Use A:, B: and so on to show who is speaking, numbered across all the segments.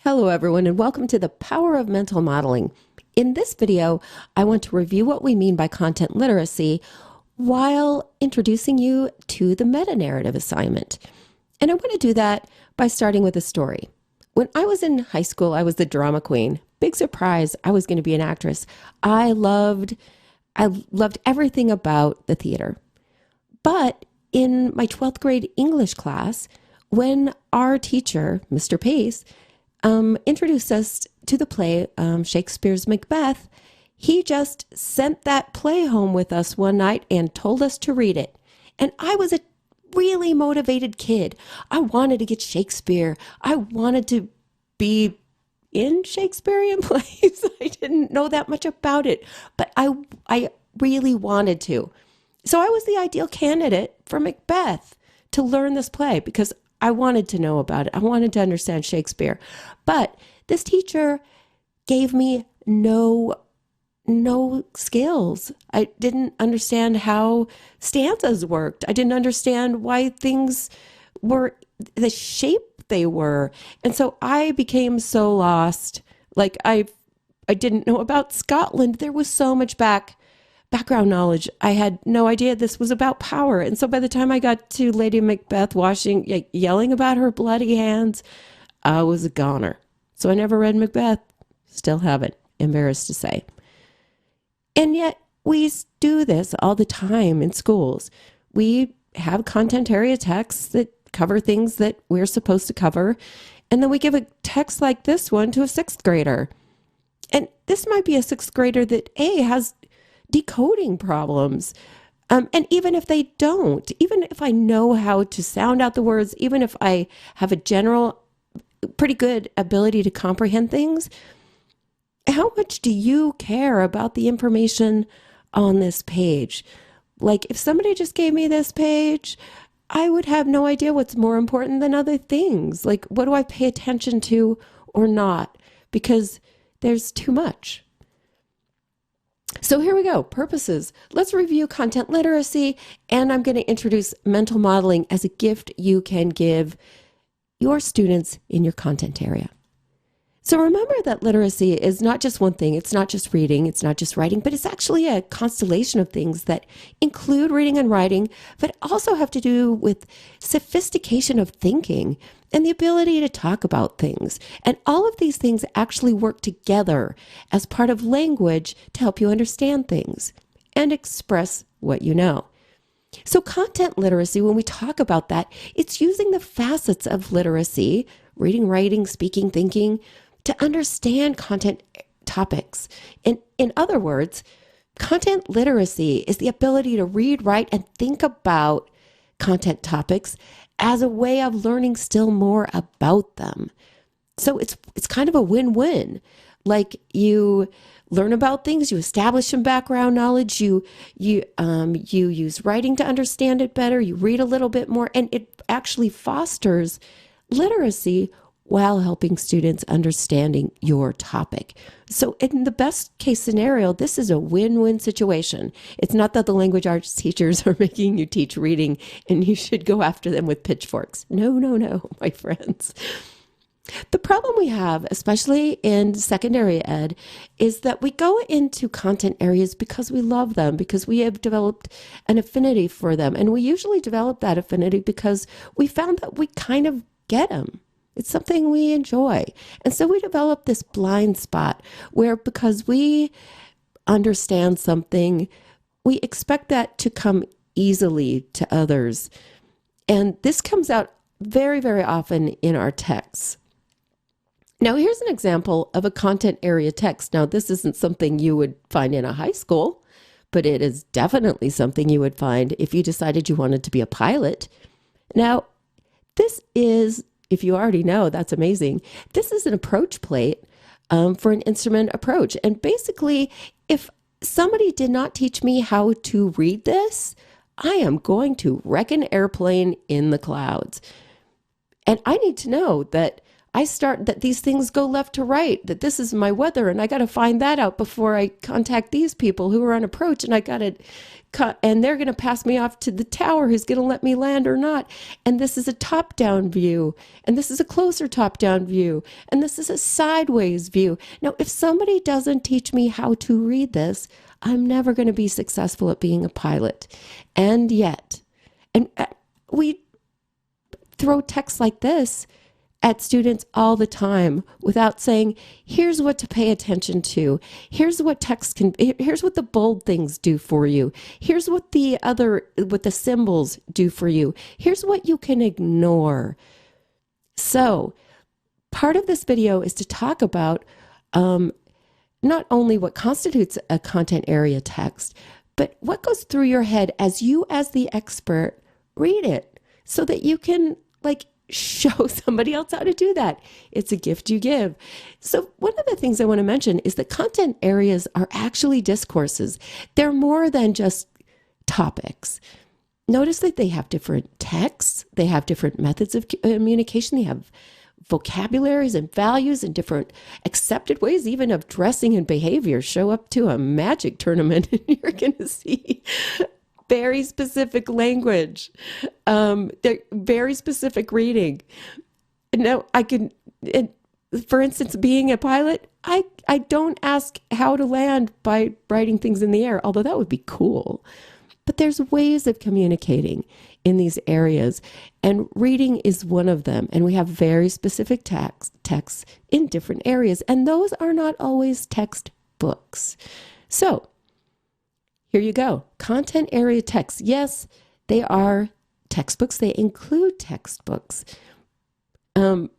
A: Hello everyone and welcome to the Power of Mental Modeling. In this video, I want to review what we mean by content literacy while introducing you to the meta-narrative assignment. And I want to do that by starting with a story. When I was in high school, I was the drama queen. Big surprise, I was going to be an actress. I loved everything about the theater. But in my 12th grade English class, when our teacher, Mr. Pace, introduced us to the play, Shakespeare's Macbeth, he just sent that play home with us one night and told us to read it. And I was a really motivated kid. I wanted to get Shakespeare. I wanted to be in Shakespearean plays. I didn't know that much about it, but I really wanted to. So I was the ideal candidate for Macbeth to learn this play because I wanted to know about it. I wanted to understand Shakespeare. But this teacher gave me no skills. I didn't understand how stanzas worked. I didn't understand why things were the shape they were. And so I became so lost. Like I didn't know about Scotland. There was so much background knowledge. I had no idea this was about power. And so by the time I got to Lady Macbeth yelling about her bloody hands, I was a goner. So I never read Macbeth. Still haven't, embarrassed to say. And yet we do this all the time in schools. We have content area texts that cover things that we're supposed to cover. And then we give a text like this one to a sixth grader. And this might be a sixth grader that has decoding problems. And even if they don't, even if I know how to sound out the words, even if I have a general, pretty good ability to comprehend things, how much do you care about the information on this page? Like if somebody just gave me this page, I would have no idea what's more important than other things. Like what do I pay attention to or not? Because there's too much. So here we go, purposes. Let's review content literacy, and I'm going to introduce mental modeling as a gift you can give your students in your content area. So remember that literacy is not just one thing. It's not just reading, it's not just writing, but it's actually a constellation of things that include reading and writing, but also have to do with sophistication of thinking and the ability to talk about things. And all of these things actually work together as part of language to help you understand things and express what you know. So content literacy, when we talk about that, it's using the facets of literacy, reading, writing, speaking, thinking, to understand content topics. In other words, content literacy is the ability to read, write, and think about content topics as a way of learning still more about them. So it's kind of a win-win. Like you learn about things, you establish some background knowledge, you use writing to understand it better, you read a little bit more, and it actually fosters literacy while helping students understanding your topic. So in the best case scenario, this is a win-win situation. It's not that the language arts teachers are making you teach reading and you should go after them with pitchforks. No, my friends. The problem we have, especially in secondary ed, is that we go into content areas because we love them, because we have developed an affinity for them. And we usually develop that affinity because we found that we kind of get them. It's something we enjoy. And so we develop this blind spot where because we understand something, we expect that to come easily to others. And this comes out very, very often in our texts. Now, here's an example of a content area text. Now, this isn't something you would find in a high school, but it is definitely something you would find if you decided you wanted to be a pilot. Now, this is, if you already know, that's amazing. This is an approach plate for an instrument approach. And basically, if somebody did not teach me how to read this, I am going to wreck an airplane in the clouds. And I need to know that I start that these things go left to right, that this is my weather, and I got to find that out before I contact these people who are on approach, and I got to cut, and they're going to pass me off to the tower who's going to let me land or not. And this is a top-down view, and this is a closer top-down view, and this is a sideways view. Now, if somebody doesn't teach me how to read this, I'm never going to be successful at being a pilot. And yet, and we throw text like this at students all the time without saying, here's what to pay attention to. Here's what here's what the bold things do for you. Here's what what the symbols do for you. Here's what you can ignore. So part of this video is to talk about not only what constitutes a content area text, but what goes through your head as you, as the expert, read it so that you can show somebody else how to do that. It's a gift you give. So one of the things I want to mention is that content areas are actually discourses. They're more than just topics. Notice that they have different texts. They have different methods of communication. They have vocabularies and values and different accepted ways even of dressing and behavior. Show up to a magic tournament and you're going to see very specific language, very specific reading. Now, for instance, being a pilot, I don't ask how to land by writing things in the air, although that would be cool. But there's ways of communicating in these areas, and reading is one of them. And we have very specific texts in different areas, and those are not always textbooks. So here you go. Content area texts. Yes, they are textbooks. They include textbooks. And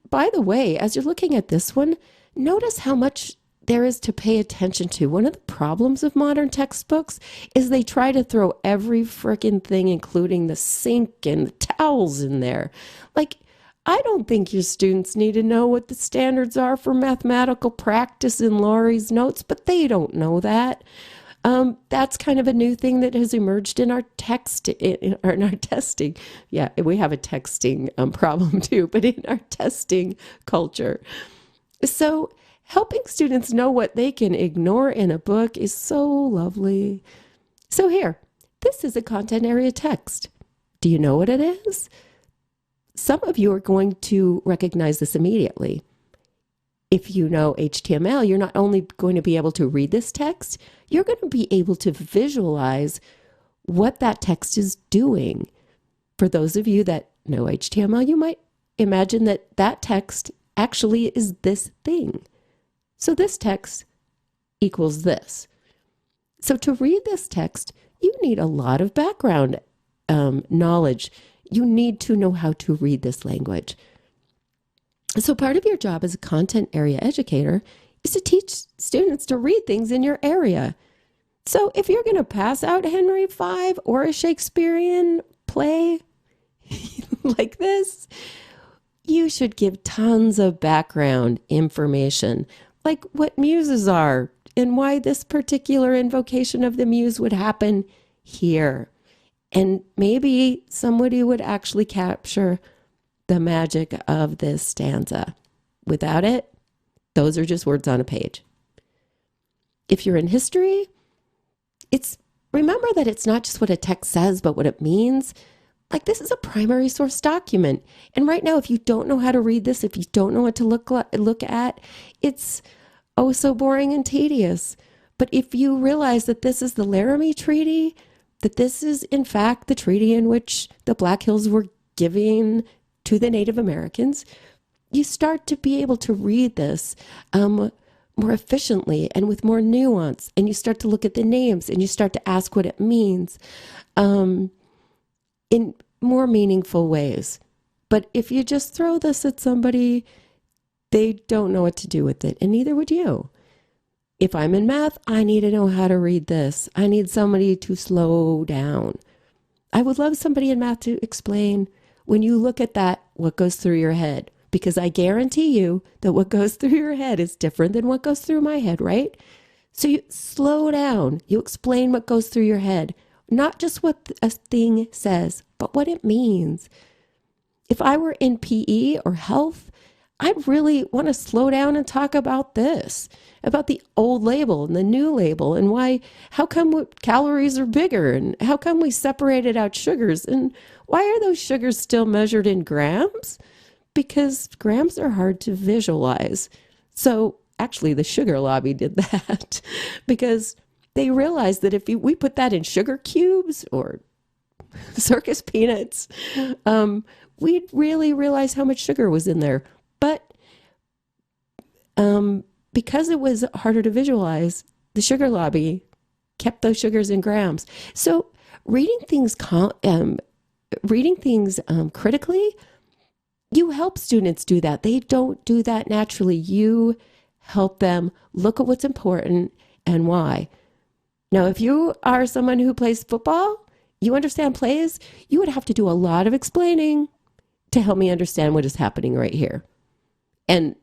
A: by the way, as you're looking at this one, notice how much there is to pay attention to. One of the problems of modern textbooks is they try to throw every frickin' thing, including the sink and the towels, in there. I don't think your students need to know what the standards are for mathematical practice in Laurie's notes, but they don't know that. That's kind of a new thing that has emerged in our in our testing. Yeah, we have a texting problem too, but in our testing culture. So helping students know what they can ignore in a book is so lovely. So here, this is a content area text. Do you know what it is? Some of you are going to recognize this immediately. If you know HTML, you're not only going to be able to read this text, you're going to be able to visualize what that text is doing. For those of you that know HTML, you might imagine that that text actually is this thing. So this text equals this. So to read this text, you need a lot of background knowledge. You need to know how to read this language. So part of your job as a content area educator is to teach students to read things in your area. So if you're going to pass out Henry V or a Shakespearean play like this, you should give tons of background information, like what muses are and why this particular invocation of the muse would happen here. And maybe somebody would actually capture the magic of this stanza. Without it, those are just words on a page. If you're in history, remember that it's not just what a text says, but what it means. This is a primary source document. And right now, if you don't know how to read this, if you don't know what to look at, it's oh so boring and tedious. But if you realize that this is the Laramie Treaty, that this is in fact the treaty in which the Black Hills were giving to the Native Americans, you start to be able to read this more efficiently and with more nuance. And you start to look at the names and you start to ask what it means in more meaningful ways. But if you just throw this at somebody, they don't know what to do with it, and neither would you. If I'm in math, I need to know how to read this. I need somebody to slow down. I would love somebody in math to explain, when you look at that, what goes through your head. Because I guarantee you that what goes through your head is different than what goes through my head, right? So you slow down. You explain what goes through your head. Not just what a thing says, but what it means. If I were in PE or health, I really want to slow down and talk about this, about the old label and the new label, and why, how come calories are bigger, and how come we separated out sugars, and why are those sugars still measured in grams? Because grams are hard to visualize. So actually, the sugar lobby did that because they realized that if we put that in sugar cubes or circus peanuts, we'd really realize how much sugar was in there. But because it was harder to visualize, the sugar lobby kept those sugars in grams. So reading things critically, you help students do that. They don't do that naturally. You help them look at what's important and why. Now, if you are someone who plays football, you understand plays, you would have to do a lot of explaining to help me understand what is happening right here. And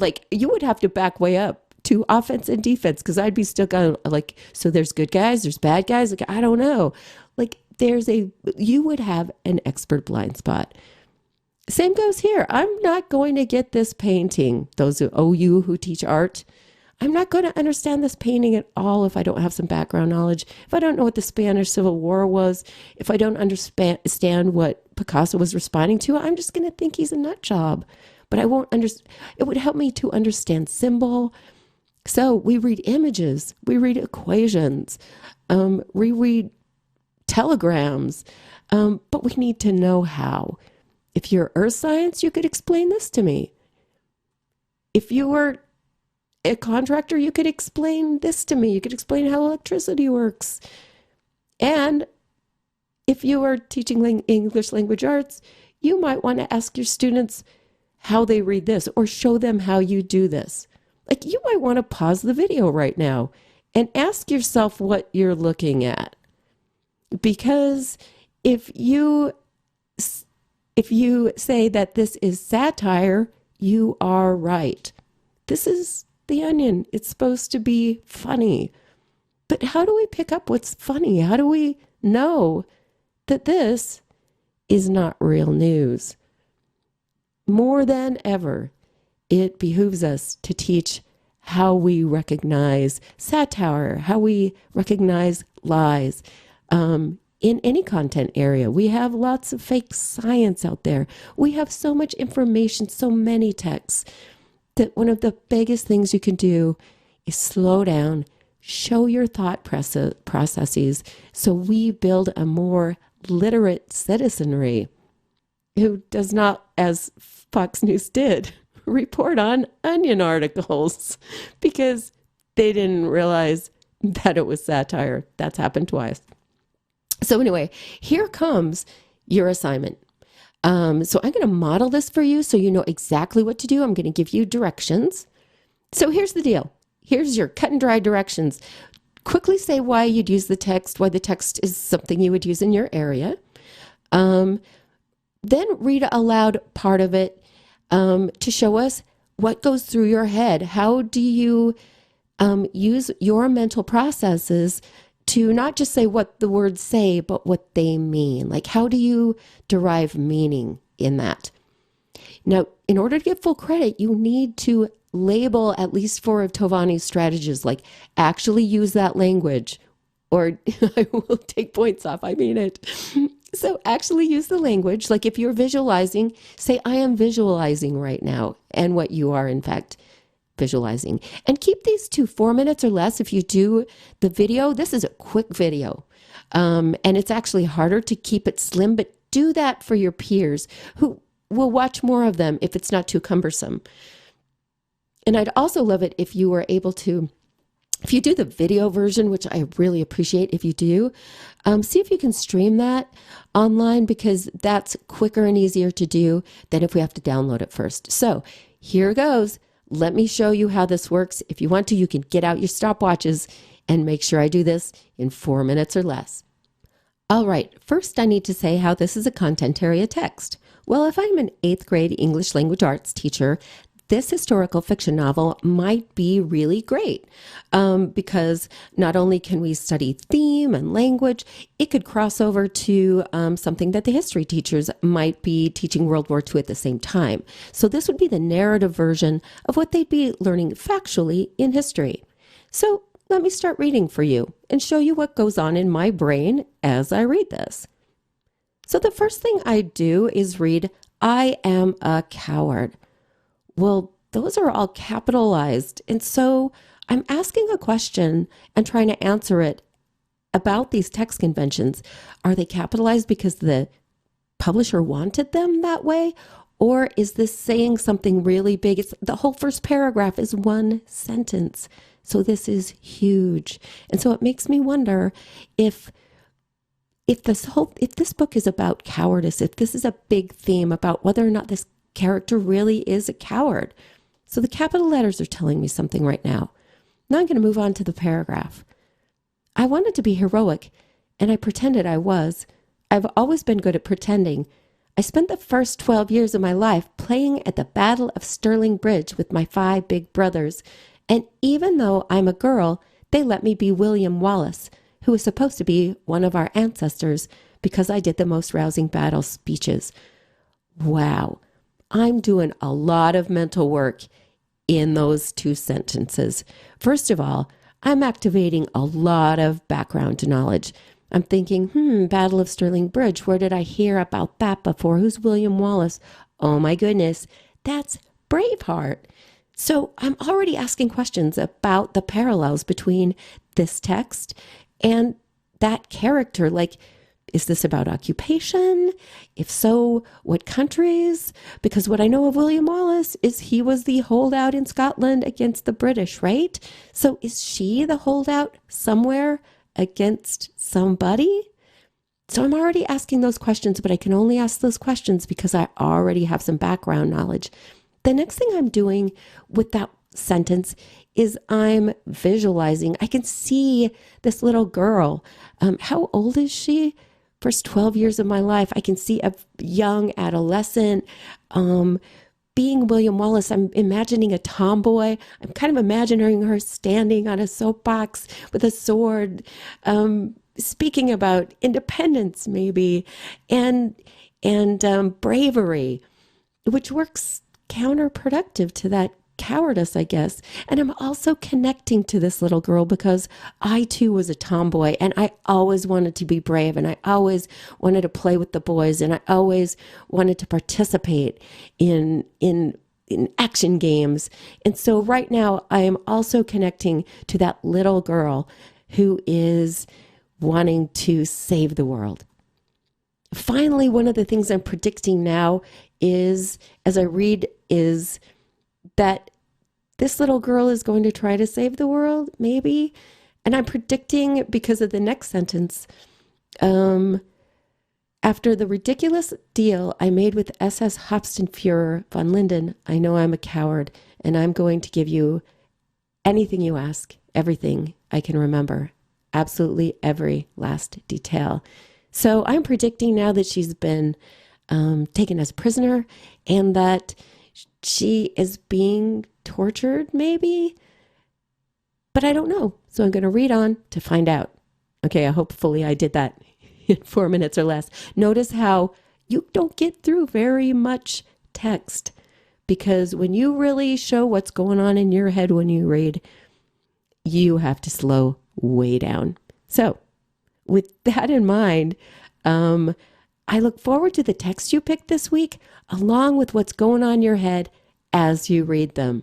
A: like, you would have to back way up to offense and defense, because I'd be still going like, so there's good guys, there's bad guys. Like, I don't know. Like, you would have an expert blind spot. Same goes here. I'm not going to get this painting. Those OU who teach art, I'm not going to understand this painting at all if I don't have some background knowledge, if I don't know what the Spanish Civil War was, if I don't understand what Picasso was responding to. I'm just going to think he's a nut job. But I won't understand. It would help me to understand symbol. So we read images, we read equations, we read telegrams, but we need to know how. If you're earth science, you could explain this to me. If you were a contractor, you could explain this to me. You could explain how electricity works. And if you are teaching English language arts, you might want to ask your students how they read this, or show them how you do this. Like, you might want to pause the video right now and ask yourself what you're looking at. Because if you say that this is satire, you are right. This is The Onion. It's supposed to be funny. But how do we pick up what's funny? How do we know that this is not real news? More than ever, it behooves us to teach how we recognize satire, how we recognize lies. In any content area, we have lots of fake science out there. We have so much information, so many texts, that one of the biggest things you can do is slow down, show your thought processes, so we build a more literate citizenry who does not, as Fox News did, report on Onion articles because they didn't realize that it was satire. That's happened twice. So anyway, here comes your assignment. So I'm going to model this for you so you know exactly what to do. I'm going to give you directions. So here's the deal. Here's your cut and dry directions. Quickly say why you'd use the text, why the text is something you would use in your area. Then read aloud part of it to show us what goes through your head. How do you use your mental processes to not just say what the words say, but what they mean? Like, how do you derive meaning in that? Now, in order to get full credit, you need to label at least 4 of Tovani's strategies, like actually use that language, or I will take points off. I mean it. So actually use the language. Like, if you're visualizing, say, I am visualizing right now, and what you are, in fact, visualizing. And keep these to 4 minutes or less. If you do the video, this is a quick video. And it's actually harder to keep it slim, but do that for your peers who will watch more of them if it's not too cumbersome. And I'd also love it if you were able to, if you do the video version, which I really appreciate if you do, see if you can stream that online, because that's quicker and easier to do than if we have to download it first. So here goes. Let me show you how this works. If you want to, you can get out your stopwatches and make sure I do this in 4 minutes or less. All right, first I need to say how this is a content area text. Well, if I'm an 8th grade English language arts teacher, this historical fiction novel might be really great because not only can we study theme and language, it could cross over to something that the history teachers might be teaching World War II at the same time. So this would be the narrative version of what they'd be learning factually in history. So let me start reading for you and show you what goes on in my brain as I read this. So the first thing I do is read, I am a coward. Well, those are all capitalized. And so I'm asking a question and trying to answer it about these text conventions. Are they capitalized because the publisher wanted them that way? Or is this saying something really big? It's the whole first paragraph is one sentence. So this is huge. And so it makes me wonder if this book is about cowardice, if this is a big theme about whether or not this character really is a coward. So the capital letters are telling me something right now. Now I'm going to move on to the paragraph. I wanted to be heroic, and I pretended I was. I've always been good at pretending. I spent the first 12 years of my life playing at the Battle of Stirling Bridge with my 5 big brothers, and even though I'm a girl, they let me be William Wallace, who was supposed to be one of our ancestors, because I did the most rousing battle speeches. Wow. I'm doing a lot of mental work in those 2 sentences. First of all, I'm activating a lot of background knowledge. I'm thinking, Battle of Stirling Bridge, where did I hear about that before? Who's William Wallace? Oh my goodness, that's Braveheart. So I'm already asking questions about the parallels between this text and that character. Like, is this about occupation? If so, what countries? Because what I know of William Wallace is he was the holdout in Scotland against the British, right? So is she the holdout somewhere against somebody? So I'm already asking those questions, but I can only ask those questions because I already have some background knowledge. The next thing I'm doing with that sentence is I'm visualizing. I can see this little girl. How old is she? First 12 years of my life, I can see a young adolescent being William Wallace. I'm imagining a tomboy. I'm kind of imagining her standing on a soapbox with a sword, speaking about independence maybe, and bravery, which works counterproductive to that cowardice, I guess. And I'm also connecting to this little girl because I too was a tomboy, and I always wanted to be brave, and I always wanted to play with the boys, and I always wanted to participate in action games. And so right now I am also connecting to that little girl who is wanting to save the world. Finally, one of the things I'm predicting now is, as I read, is that this little girl is going to try to save the world, maybe. And I'm predicting, because of the next sentence, after the ridiculous deal I made with SS Hofstenführer von Linden, I know I'm a coward, and I'm going to give you anything you ask, everything I can remember, absolutely every last detail. So I'm predicting now that she's been taken as a prisoner, and that she is being tortured, maybe, but I don't know. So I'm going to read on to find out. Okay, hopefully I did that in 4 minutes or less. Notice how you don't get through very much text, because when you really show what's going on in your head when you read, you have to slow way down. So with that in mind, I look forward to the text you picked this week, along with what's going on in your head as you read them.